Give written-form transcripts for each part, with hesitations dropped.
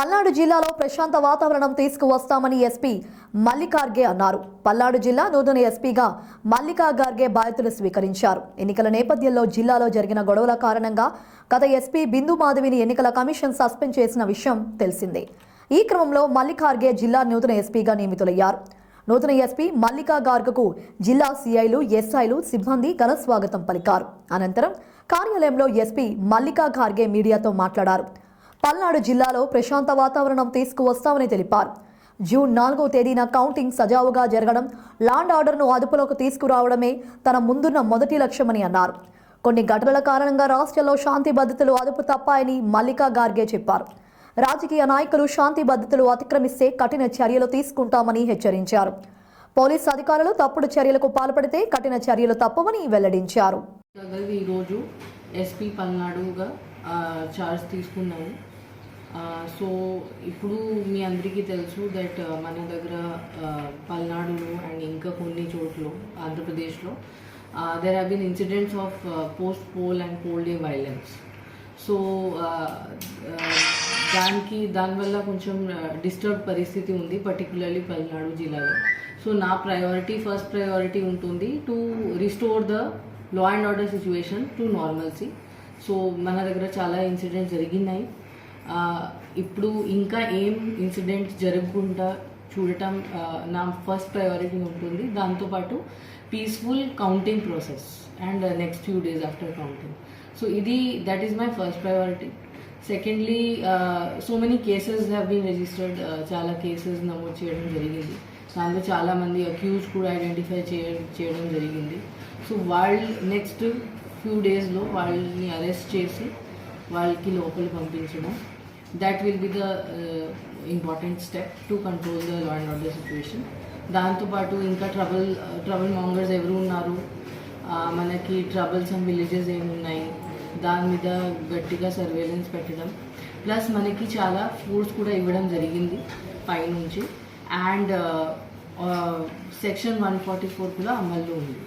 పల్నాడు జిల్లాలో ప్రశాంత వాతావరణం తీసుకువస్తామని ఎస్పీ మల్లికార్గే అన్నారు. పల్నాడు జిల్లా నూతన ఎస్పీగా మల్లికా గార్గే బాధ్యతలు స్వీకరించారు. ఎన్నికల నేపథ్యంలో జిల్లాలో జరిగిన గొడవల కారణంగా గత ఎస్పీ బిందు మాధవిని ఎన్నికల కమిషన్ సస్పెండ్ చేసిన విషయం తెలిసిందే. ఈ క్రమంలో మల్లికార్గే జిల్లా నూతన ఎస్పీగా నియమితులయ్యారు. నూతన ఎస్పీ మల్లికా గార్గకు జిల్లా సిఐలు, ఎస్ఐలు, సిబ్బంది ఘన స్వాగతం పలికారు. అనంతరం కార్యాలయంలో ఎస్పీ మల్లికా గార్గే మీడియాతో మాట్లాడారు. పల్నాడు జిల్లాలో ప్రశాంత వాతావరణం తీసుకువస్తామని తెలిపారు. జూన్ 4వ తేదీన కౌంటింగ్ సజావుగా జరగడం, లాండ్ ఆర్డర్ను అదుపులోకి తీసుకురావడమే తన ముందున్న మొదటి లక్ష్యమని అన్నారు. కొన్ని ఘటనల కారణంగా రాష్ట్రంలో శాంతి భద్రతలు అదుపు తప్పాయని మల్లికా గార్గే చెప్పారు. రాజకీయ నాయకులు శాంతి భద్రతలు అతిక్రమిస్తే కఠిన చర్యలు తీసుకుంటామని హెచ్చరించారు. పోలీసు అధికారులు తప్పుడు చర్యలకు పాల్పడితే కఠిన చర్యలు తప్పవని వెల్లడించారు. ఈరోజు ఎస్పీ పల్నాడుగా చార్జ్ తీసుకున్నాను. సో ఇప్పుడు మీ అందరికీ తెలుసు దట్ మన దగ్గర పల్నాడులో అండ్ ఇంకా కొన్ని చోట్ల ఆంధ్రప్రదేశ్లో there have been incidents of post poll and poll day violence. So దానివల్ల కొంచెం డిస్టర్బ్ పరిస్థితి ఉంది, పర్టికులర్లీ పల్నాడు జిల్లాలో. సో నా ఫస్ట్ ప్రయారిటీ ఉంటుంది to restore the law and order situation to normalcy. So మన దగ్గర చాలా ఇన్సిడెంట్స్ జరిగినాయి. ఇప్పుడు ఇంకా ఏం ఇన్సిడెంట్స్ జరగకుండా చూడటం నా ఫస్ట్ ప్రయారిటీ ఉంటుంది. దాంతోపాటు peaceful counting process and next few days after counting. So that is my first priority. Secondly, so many cases have been registered. చాలా కేసెస్ నమోదు చేయడం జరిగింది. దాంట్లో చాలామంది అక్యూజ్ కూడా ఐడెంటిఫై చేయడం జరిగింది. సో వాళ్ళు నెక్స్ట్ ఫ్యూ డేస్లో వాళ్ళని అరెస్ట్ చేసి వాళ్ళకి లోపల పంపించడం, that will be the important step to control the law and order situation. దాంతోపాటు ఇంకా ట్రబుల్ మాంగర్స్ ఎవరు ఉన్నారు, మనకి ట్రబుల్సమ్ విలేజెస్ ఏమున్నాయి, దాని మీద గట్టిగా సర్వేలెన్స్ పెట్టడం, ప్లస్ మనకి చాలా ఫోర్స్ కూడా ఇవ్వడం జరిగింది పైనుంచి. అండ్ సెక్షన్ 144 కూడా అమల్లో ఉంది.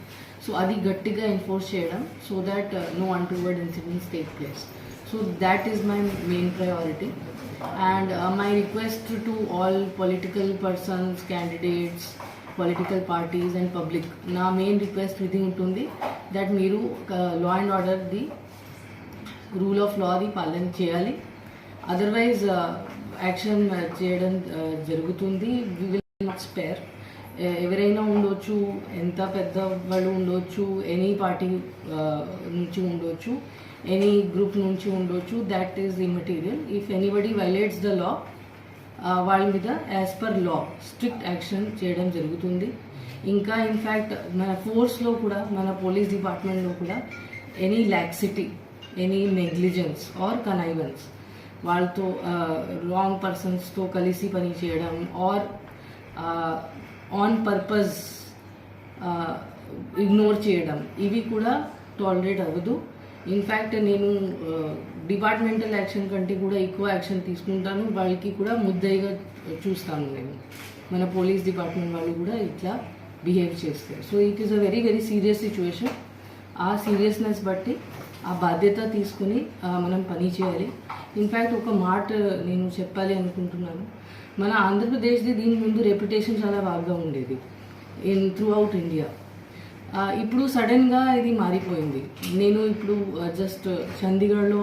సో అది గట్టిగా ఎన్ఫోర్స్ చేయడం, so that no untoward incidents take place. So that is my main priority. And my request to all political persons, candidates, political parties and public, na main request ఇది ఉంటుంది that మీరు law and order the rule of law the పాలన చేయాలి. Otherwise action చేయడం జరుగుతుంది. We will not spare. ఎవరైనా ఉండొచ్చు, ఎంత పెద్ద వాళ్ళు ఉండొచ్చు, ఎనీ పార్టీ నుంచి ఉండొచ్చు, ఎనీ గ్రూప్ నుంచి ఉండొచ్చు, that is immaterial. If anybody violates the law, వాళ్ళ మీద as per law strict action చేయడం జరుగుతుంది. ఇంకా ఇన్ఫ్యాక్ట్ మన ఫోర్స్లో కూడా, మన పోలీస్ డిపార్ట్మెంట్లో కూడా any laxity, any negligence are connivance, వాళ్ళతో రాంగ్ పర్సన్స్తో కలిసి పని చేయడం ఆర్ ఆన్ పర్పస్ ఇగ్నోర్ చేయడం, ఇవి కూడా టాలరేట్ అవ్వదు. ఇన్ఫ్యాక్ట్ నేను డిపార్ట్మెంటల్ యాక్షన్ కంటే కూడా ఎక్కువ యాక్షన్ తీసుకుంటాను. వాళ్ళకి కూడా ముద్దయిగా చూస్తాను నేను. మన పోలీస్ డిపార్ట్మెంట్ వాళ్ళు కూడా ఇట్లా బిహేవ్ చేస్తారు. So it is a very very serious situation. ఆ సీరియస్నెస్ బట్టి ఆ బాధ్యత తీసుకుని మనం పని చేయాలి. ఇన్ఫ్యాక్ట్ ఒక మాట నేను చెప్పాలి అనుకుంటున్నాను. మన ఆంధ్రప్రదేశ్ది దీని ముందు రెప్యుటేషన్ చాలా బాగా ఉండేది త్రూ అవుట్ ఇండియా. ఇప్పుడు సడన్గా ఇది మారిపోయింది. నేను ఇప్పుడు జస్ట్ చండీగఢ్లో